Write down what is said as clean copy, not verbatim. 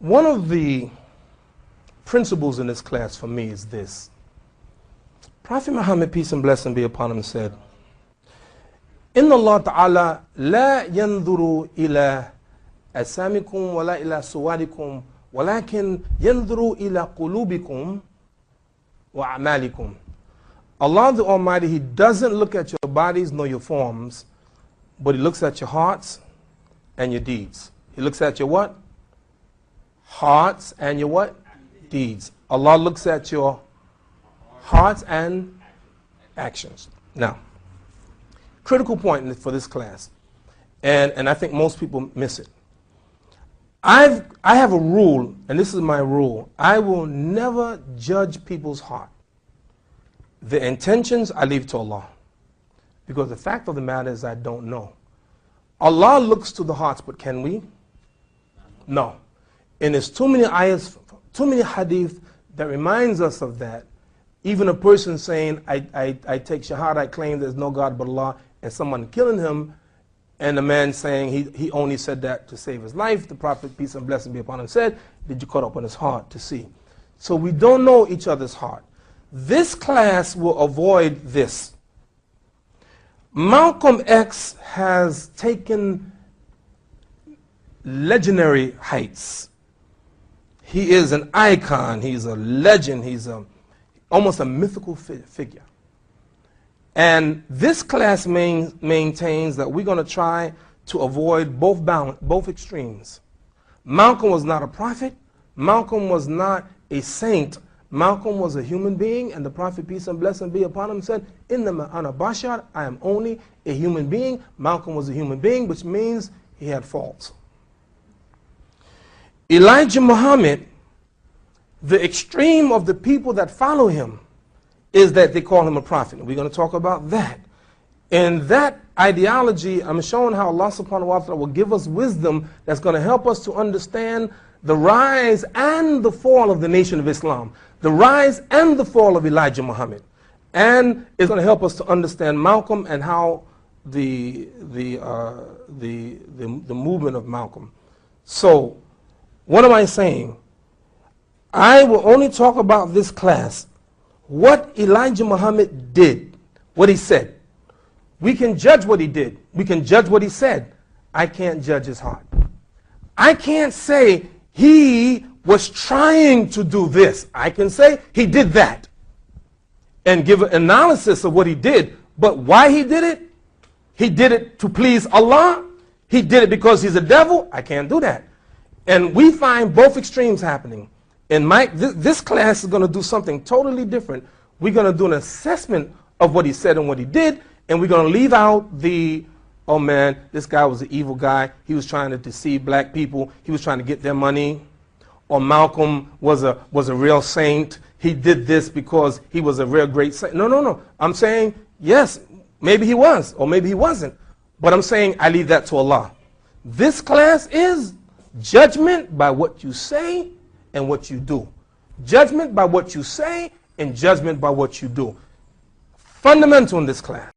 One of the principles in this class for me is this. Prophet Muhammad, peace and blessing be upon him, said, Inna Allah Ta'ala la yanzuru ila asamikum wa la ila suwadikum walakin yanzuru ila qulubikum wa a'malikum. Allah the Almighty, He doesn't look at your bodies nor your forms, but He looks at your hearts and your deeds. He looks at your what? Hearts and your what? Deeds. Allah looks at your hearts and actions. Now, critical point for this class, and I think most people miss it. I have a rule, and this is my rule. I will never judge people's heart. The intentions I leave to Allah, because the fact of the matter is I don't know. Allah looks to the hearts, but can we? No. And there's too many ayahs, too many hadith that reminds us of that. Even a person saying, I take shahada, I claim there's no God but Allah, and someone killing him, and the man saying he only said that to save his life. The Prophet, peace and blessing be upon him, said, did you cut up on his heart to see? So we don't know each other's heart. This class will avoid this. Malcolm X has taken legendary heights. He is an icon, he's a legend, he's almost a mythical figure. And this class maintains that we're going to try to avoid both extremes. Malcolm was not a prophet. Malcolm was not a saint. Malcolm was a human being, and the Prophet, peace and blessing be upon him, said, Innama ana bashar, I am only a human being. Malcolm was a human being, which means he had faults. Elijah Muhammad, the extreme of the people that follow him is that they call him a prophet. And we're going to talk about that. In that ideology, I'm showing how Allah subhanahu wa ta'ala will give us wisdom that's going to help us to understand the rise and the fall of the Nation of Islam, the rise and the fall of Elijah Muhammad. And it's going to help us to understand Malcolm and how the movement of Malcolm. So, what am I saying? I will only talk about this class, what Elijah Muhammad did, what he said. We can judge what he did. We can judge what he said. I can't judge his heart. I can't say he was trying to do this. I can say he did that and give an analysis of what he did. But why he did it? He did it to please Allah. He did it because he's a devil. I can't do that. And we find both extremes happening. And this class is going to do something totally different. We're going to do an assessment of what he said and what he did, and we're going to leave out the, oh man, this guy was an evil guy. He was trying to deceive black people. He was trying to get their money. Or Malcolm was a real saint. He did this because he was a real great saint. No, no, no. I'm saying, yes, maybe he was, or maybe he wasn't. But I'm saying I leave that to Allah. This class is judgment by what you say and what you do. Judgment by what you say and judgment by what you do. Fundamental in this class.